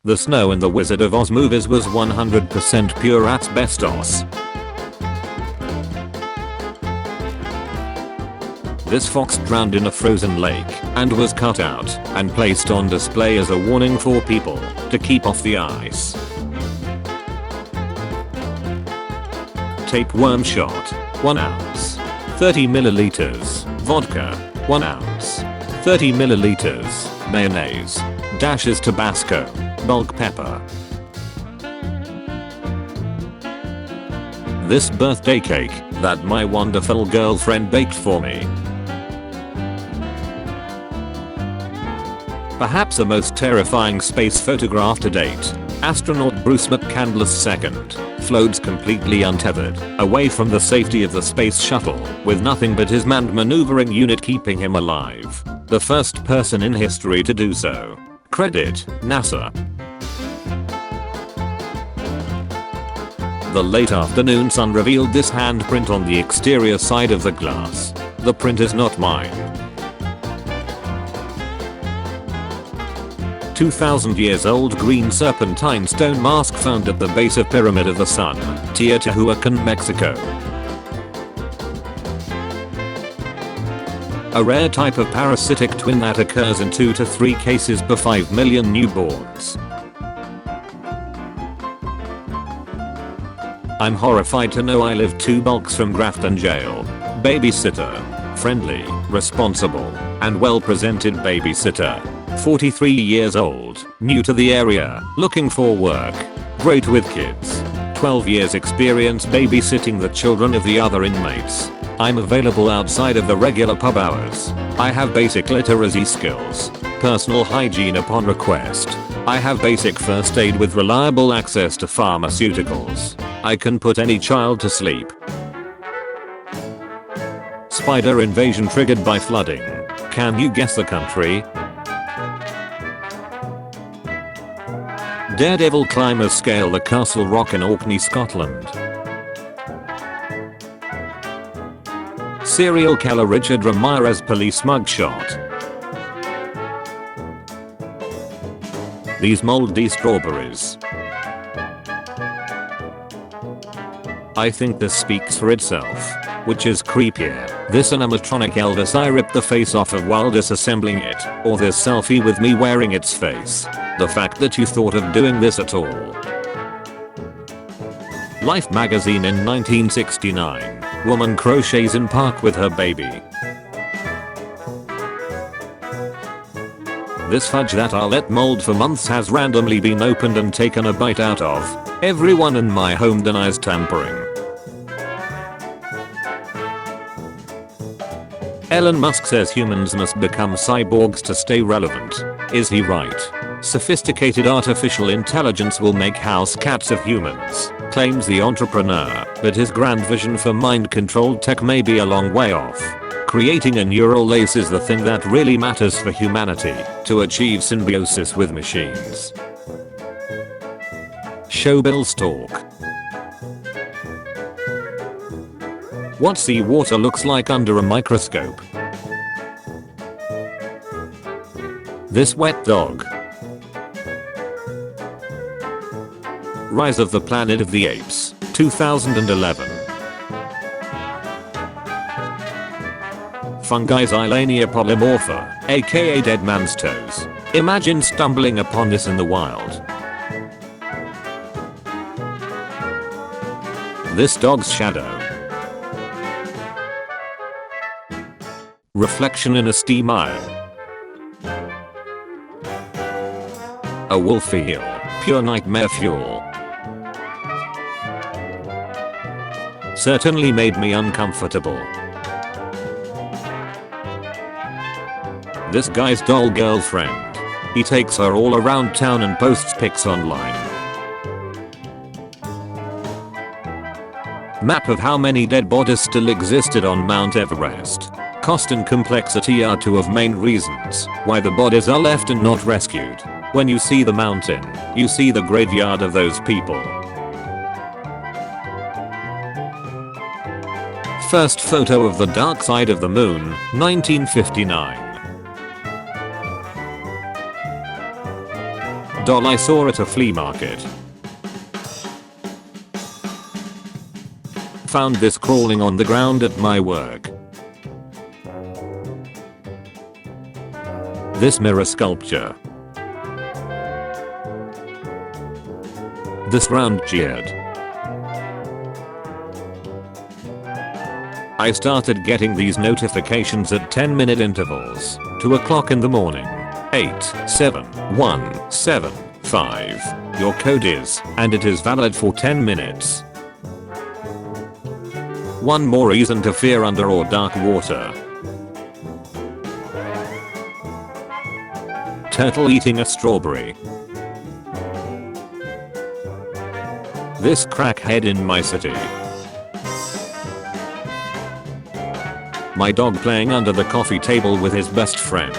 The snow in the Wizard of Oz movies was 100% pure asbestos. This fox drowned in a frozen lake and was cut out and placed on display as a warning for people to keep off the ice. Tapeworm shot, 1 ounce. 30 milliliters, vodka, 1 ounce. 30 milliliters, mayonnaise, dashes Tabasco, bulk pepper. This birthday cake that my wonderful girlfriend baked for me. Perhaps the most terrifying space photograph to date. Astronaut Bruce McCandless II floats completely untethered away from the safety of the space shuttle with nothing but his manned maneuvering unit keeping him alive. The first person in history to do so. Credit, NASA. The late afternoon sun revealed this handprint on the exterior side of the glass. The print is not mine. 2,000 years old green serpentine stone mask found at the base of Pyramid of the Sun, Teotihuacan, Mexico. A rare type of parasitic twin that occurs in 2 to 3 cases per 5 million newborns. I'm horrified to know I live 2 blocks from Grafton Jail. Babysitter. Friendly, responsible, and well-presented babysitter. 43 years old, new to the area, looking for work. Great with kids. 12 years experience babysitting the children of the other inmates. I'm available outside of the regular pub hours. I have basic literacy skills. Personal hygiene upon request. I have basic first aid with reliable access to pharmaceuticals. I can put any child to sleep. Spider invasion triggered by flooding. Can you guess the country? Daredevil climbers scale the Castle Rock in Orkney, Scotland. Serial killer Richard Ramirez police mugshot. These moldy strawberries. I think this speaks for itself. Which is creepier, this animatronic Elvis I ripped the face off of while disassembling it, or this selfie with me wearing its face? The fact that you thought of doing this at all. Life magazine in 1969. Woman crochets in park with her baby. This fudge that I'll let mold for months has randomly been opened and taken a bite out of. Everyone in my home denies tampering. Elon Musk says humans must become cyborgs to stay relevant. Is he right? Sophisticated artificial intelligence will make house cats of humans, claims the entrepreneur, but his grand vision for mind-controlled tech may be a long way off. Creating a neural lace is the thing that really matters for humanity, to achieve symbiosis with machines. Showbill talk. What seawater looks like under a microscope. This wet dog. Rise of the Planet of the Apes, 2011. Fungi Xylania polymorpha, aka dead man's toes. Imagine stumbling upon this in the wild. This dog's shadow. Reflection in a steam iron. A wolf eel, pure nightmare fuel. Certainly made me uncomfortable. This guy's doll girlfriend. He takes her all around town and posts pics online. Map of how many dead bodies still existed on Mount Everest. Cost and complexity are 2 of main reasons why the bodies are left and not rescued. When you see the mountain, you see the graveyard of those people. First photo of the dark side of the moon, 1959. doll I saw at a flea market. Found this crawling on the ground at my work. This mirror sculpture. This round jeered. I started getting these notifications at 10-minute intervals. 2 o'clock in the morning. 87175. Your code is, and it is valid for 10 minutes. One more reason to fear under or dark water. Turtle eating a strawberry. This crackhead in my city. My dog playing under the coffee table with his best friend.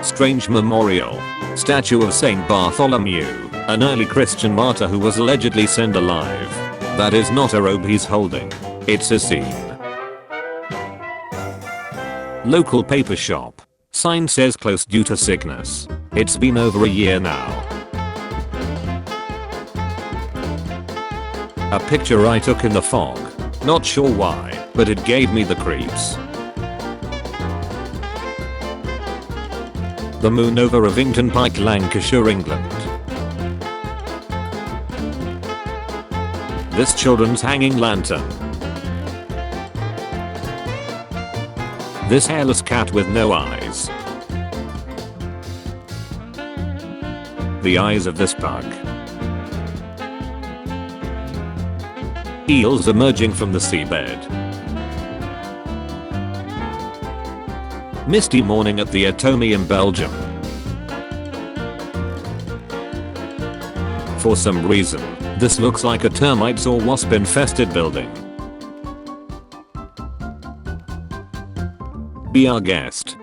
Strange memorial. Statue of Saint Bartholomew, an early Christian martyr who was allegedly sent alive. That is not a robe he's holding. It's a scene. Local paper shop. Sign says closed due to sickness. It's been over a year now. A picture I took in the fog. Not sure why, but it gave me the creeps. The moon over Rivington Pike, Lancashire, England. This children's hanging lantern. This hairless cat with no eyes. The eyes of this bug. Eels emerging from the seabed. Misty morning at the Atomy in Belgium. For some reason, this looks like a termites or wasp infested building. Be our guest.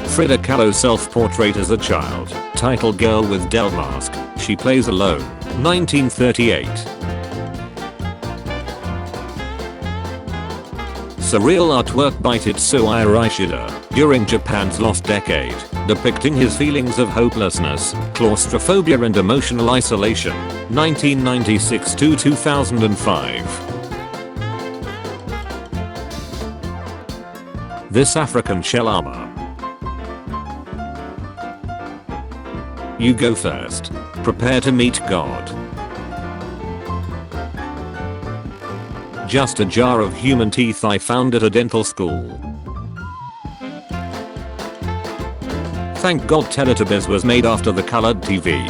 Frida Kahlo self-portrait as a child. Title Girl with Del mask. She plays alone. 1938. Surreal artwork by Tetsuo Ishida during Japan's lost decade, depicting his feelings of hopelessness, claustrophobia and emotional isolation. 1996 to 2005. This African shell armor. You go first. Prepare to meet God. Just a jar of human teeth I found at a dental school. Thank God Teletubbies was made after the colored TV.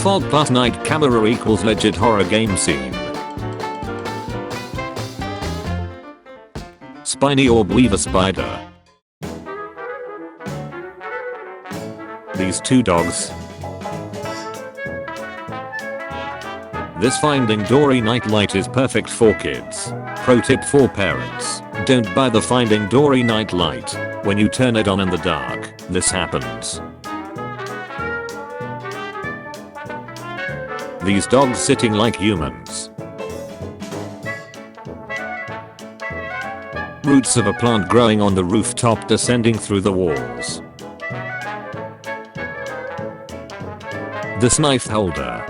Fog plus night camera equals legit horror game scene. Spiny orb weaver spider. These two dogs. This Finding Dory nightlight is perfect for kids. Pro tip for parents. Don't buy the Finding Dory nightlight. When you turn it on in the dark, this happens. These dogs sitting like humans. Roots of a plant growing on the rooftop descending through the walls. This knife holder.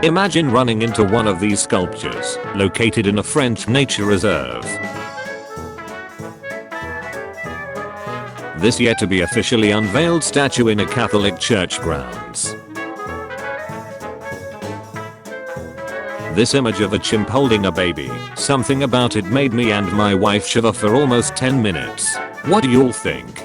Imagine running into one of these sculptures, located in a French nature reserve. This yet to be officially unveiled statue in a Catholic church grounds. This image of a chimp holding a baby, something about it made me and my wife shiver for almost 10 minutes. What do y'all think?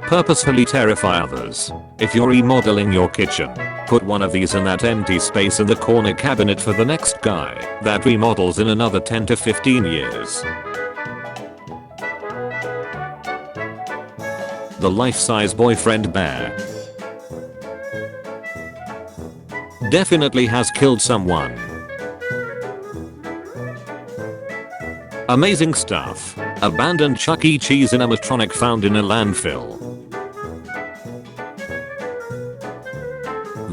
Purposefully terrify others. If you're remodeling your kitchen, put one of these in that empty space in the corner cabinet for the next guy that remodels in another 10 to 15 years. The life-size boyfriend bear. Definitely has killed someone. Amazing stuff. Abandoned Chuck E. Cheese animatronic found in a landfill.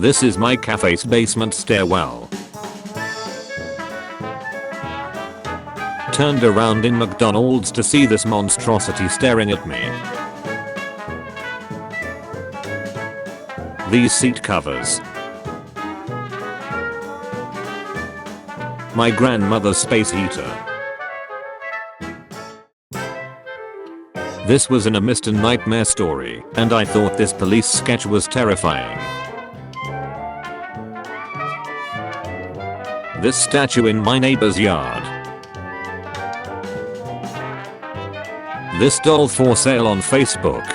This is my cafe's basement stairwell. Turned around in McDonald's to see this monstrosity staring at me. These seat covers. My grandmother's space heater. This was an Mr. Nightmare story, and I thought this police sketch was terrifying. This statue in my neighbor's yard. This doll for sale on Facebook.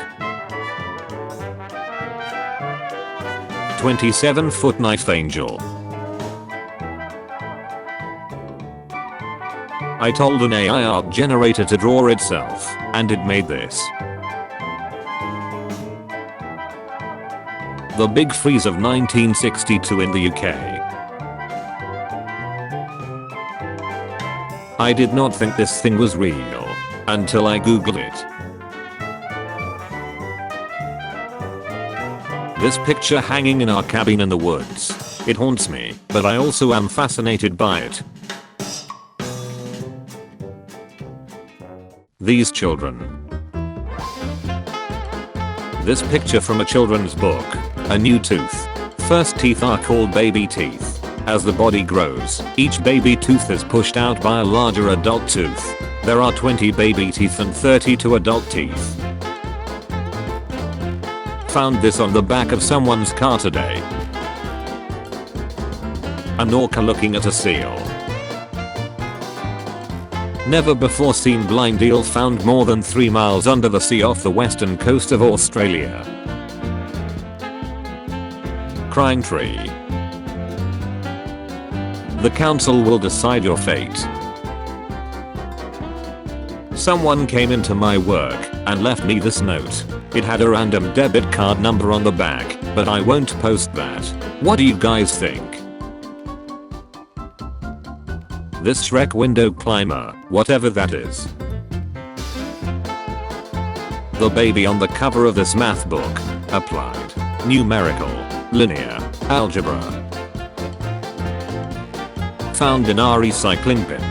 27-foot knife angel. I told an AI art generator to draw itself, and it made this. The Big Freeze of 1962 in the UK. I did not think this thing was real until I googled it. This picture hanging in our cabin in the woods. It haunts me, but I also am fascinated by it. These children. This picture from a children's book. A new tooth. First teeth are called baby teeth. As the body grows, each baby tooth is pushed out by a larger adult tooth. There are 20 baby teeth and 32 adult teeth. Found this on the back of someone's car today. An orca looking at a seal. Never before seen blind eel found more than 3 miles under the sea off the western coast of Australia. Crying tree. The council will decide your fate. Someone came into my work and left me this note. It had a random debit card number on the back, but I won't post that. What do you guys think? This Shrek window climber, whatever that is. The baby on the cover of this math book. Applied. Numerical. Linear. Algebra. Found in our recycling bin.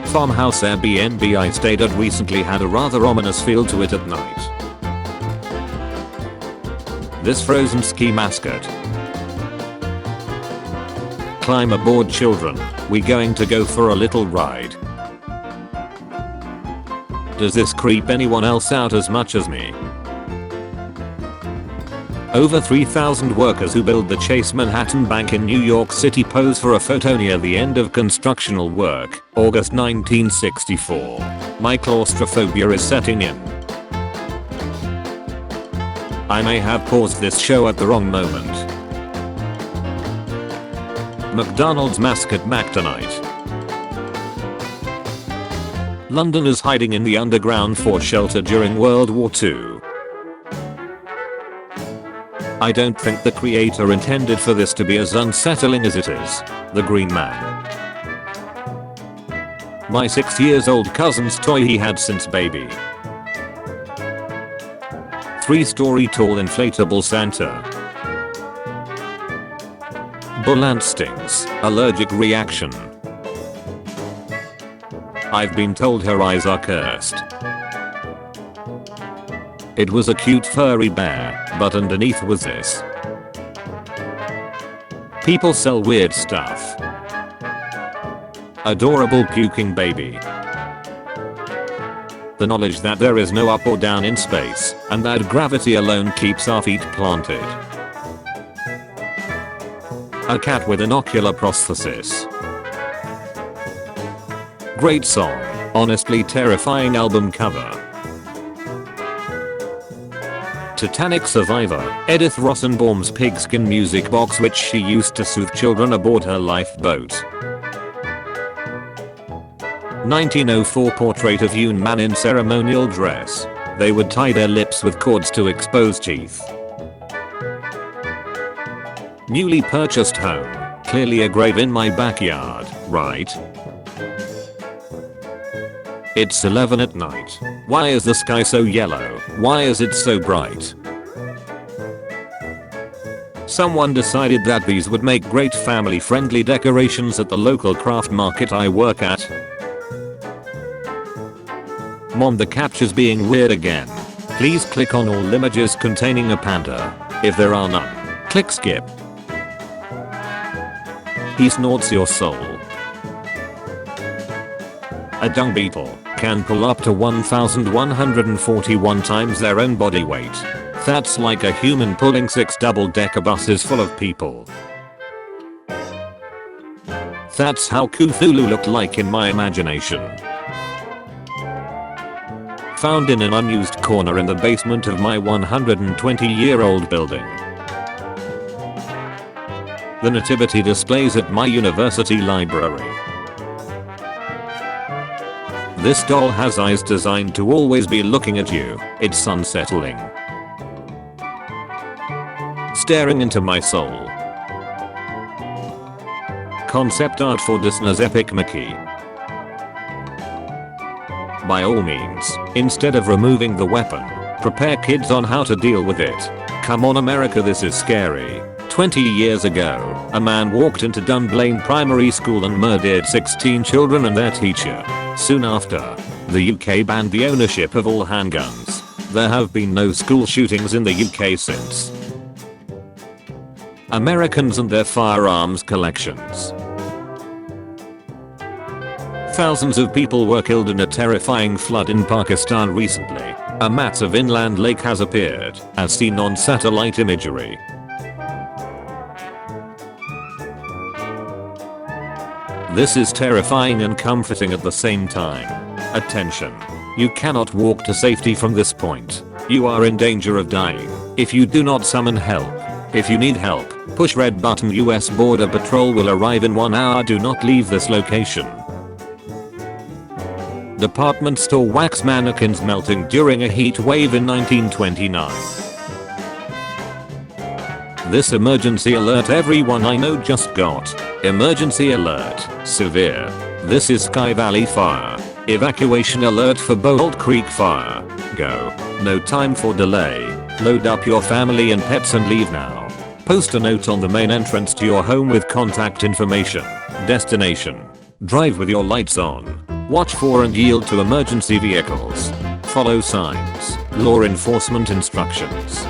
Farmhouse Airbnb I stayed at recently had a rather ominous feel to it at night. This frozen ski mascot. Climb aboard children, we going to go for a little ride. Does this creep anyone else out as much as me? Over 3,000 workers who build the Chase Manhattan Bank in New York City pose for a photo near the end of constructional work, August 1964. My claustrophobia is setting in. I may have paused this show at the wrong moment. McDonald's mascot Mactonite. Londoners hiding in the underground for shelter during World War II. I don't think the creator intended for this to be as unsettling as it is. The Green Man. My 6 years old cousin's toy he had since baby. 3-story tall inflatable Santa. Bull ant stings, allergic reaction. I've been told her eyes are cursed. It was a cute furry bear, but underneath was this. People sell weird stuff. Adorable puking baby. The knowledge that there is no up or down in space, and that gravity alone keeps our feet planted. A cat with an ocular prosthesis. Great song, honestly terrifying album cover. Titanic survivor, Edith Rosenbaum's pigskin music box which she used to soothe children aboard her lifeboat. 1904 portrait of young man in ceremonial dress. They would tie their lips with cords to expose teeth. Newly purchased home, clearly a grave in my backyard, right? It's 11 at night. Why is the sky so yellow? Why is it so bright? Someone decided that these would make great family-friendly decorations at the local craft market I work at. Mom, the capture's being weird again. Please click on all images containing a panda. If there are none, click skip. He snorts your soul. A dung beetle can pull up to 1,141 times their own body weight. That's like a human pulling 6 double-decker buses full of people. That's how Cthulhu looked like in my imagination. Found in an unused corner in the basement of my 120-year-old building. The nativity displays at my university library. This doll has eyes designed to always be looking at you. It's unsettling. Staring into my soul. Concept art for Disney's epic Mickey. By all means, instead of removing the weapon, prepare kids on how to deal with it. Come on America, this is scary. 20 years ago, a man walked into Dunblane Primary School and murdered 16 children and their teacher. Soon after, the UK banned the ownership of all handguns. There have been no school shootings in the UK since. Americans and their firearms collections. Thousands of people were killed in a terrifying flood in Pakistan recently. A massive inland lake has appeared, as seen on satellite imagery. This is terrifying and comforting at the same time. Attention. You cannot walk to safety from this point. You are in danger of dying if you do not summon help. If you need help, push red button. US Border Patrol will arrive in 1 hour. Do not leave this location. Department store wax mannequins melting during a heat wave in 1929. This emergency alert everyone I know just got. Emergency alert, severe. This is Sky Valley fire. Evacuation alert for Bold Creek fire. Go. No time for delay. Load up your family and pets and leave now. Post a note on the main entrance to your home with contact information. Destination. Drive with your lights on. Watch for and yield to emergency vehicles. Follow signs. Law enforcement instructions.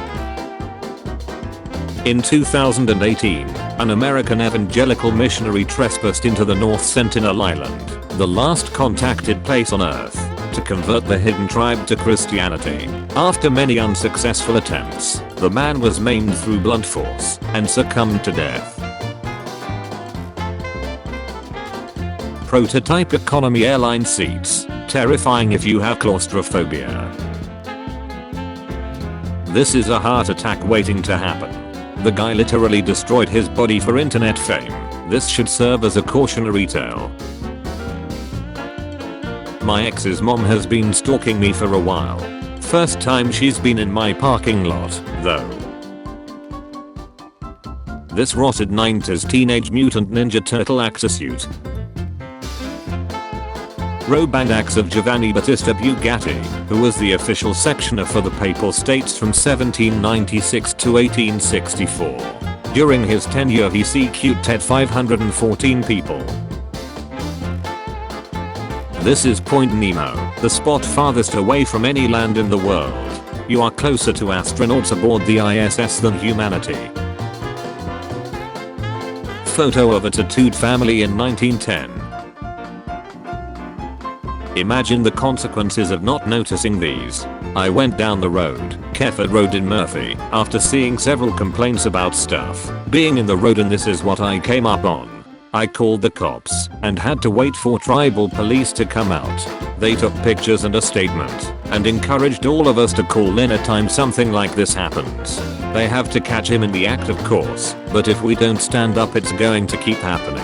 In 2018, an American evangelical missionary trespassed into the North Sentinel Island, the last contacted place on Earth, to convert the hidden tribe to Christianity. After many unsuccessful attempts, the man was maimed through blunt force and succumbed to death. Prototype economy airline seats, terrifying if you have claustrophobia. This is a heart attack waiting to happen. The guy literally destroyed his body for internet fame. This should serve as a cautionary tale. My ex's mom has been stalking me for a while. First time she's been in my parking lot, though. This rotted 90s Teenage Mutant Ninja Turtle axasuit. Robe and axe of Giovanni Battista Bugatti, who was the official sectioner for the Papal States from 1796 to 1864. During his tenure he CQ'd 514 people. This is Point Nemo, the spot farthest away from any land in the world. You are closer to astronauts aboard the ISS than humanity. Photo of a tattooed family in 1910. Imagine the consequences of not noticing these. I went down the road, Kefford Road in Murphy, after seeing several complaints about stuff being in the road, and this is what I came up on. I called the cops and had to wait for tribal police to come out. They took pictures and a statement and encouraged all of us to call in anytime something like this happens. They have to catch him in the act, of course, but if we don't stand up it's going to keep happening.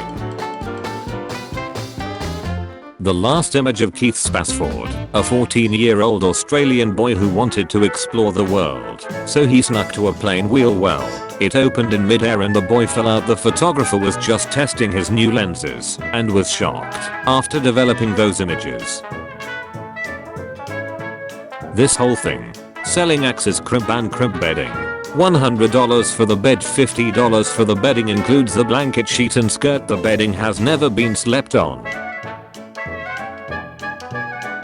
The last image of Keith Spassford, a 14-year-old Australian boy who wanted to explore the world, so he snuck to a plane wheel well. It opened in mid-air and the boy fell out. The photographer was just testing his new lenses and was shocked after developing those images. This whole thing. Selling axes, crimp and crimp bedding. $100 for the bed, $50 for the bedding, includes the blanket, sheet and skirt. The bedding has never been slept on.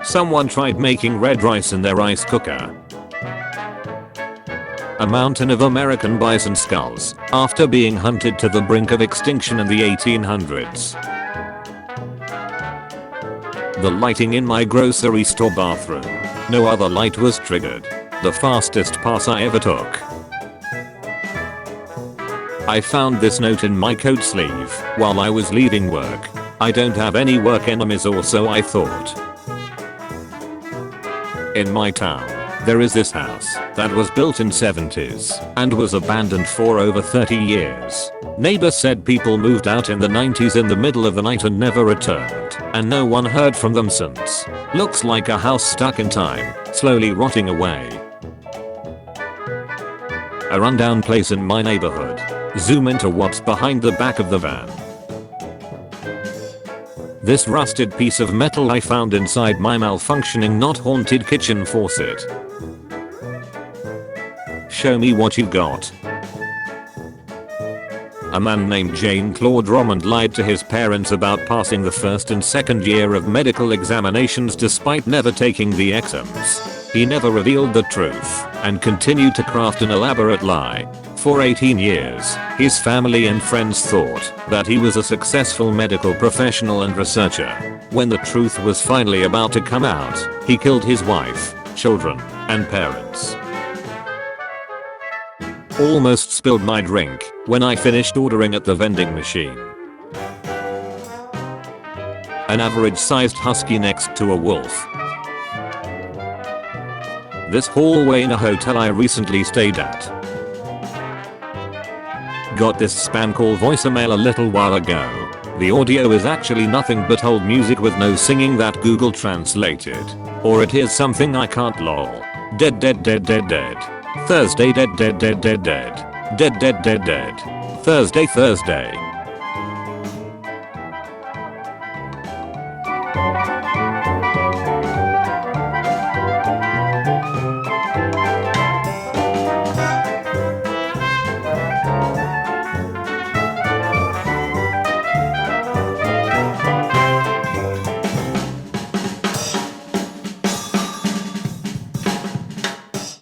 Someone tried making red rice in their rice cooker. A mountain of American bison skulls after being hunted to the brink of extinction in the 1800s. The lighting in my grocery store bathroom. No other light was triggered. The fastest pass I ever took. I found this note in my coat sleeve while I was leaving work. I don't have any work enemies, or so I thought. In my town, there is this house that was built in 70s and was abandoned for over 30 years. Neighbors said people moved out in the 90s in the middle of the night and never returned, and no one heard from them since. Looks like a house stuck in time, slowly rotting away. A rundown place in my neighborhood. Zoom into what's behind the back of the van. This rusted piece of metal I found inside my malfunctioning, not haunted kitchen faucet. Show me what you got. A man named Jane Claude Romand lied to his parents about passing the first and second year of medical examinations despite never taking the exams. He never revealed the truth and continued to craft an elaborate lie. For 18 years, his family and friends thought that he was a successful medical professional and researcher. When the truth was finally about to come out, he killed his wife, children, and parents. Almost spilled my drink when I finished ordering at the vending machine. An average-sized husky next to a wolf. This hallway in a hotel I recently stayed at. Got this spam call voicemail a little while ago. The audio is actually nothing but old music with no singing that Google translated. Or it is something I can't lol. Dead dead dead dead dead. Thursday dead dead dead dead dead. Dead dead dead dead. Thursday Thursday.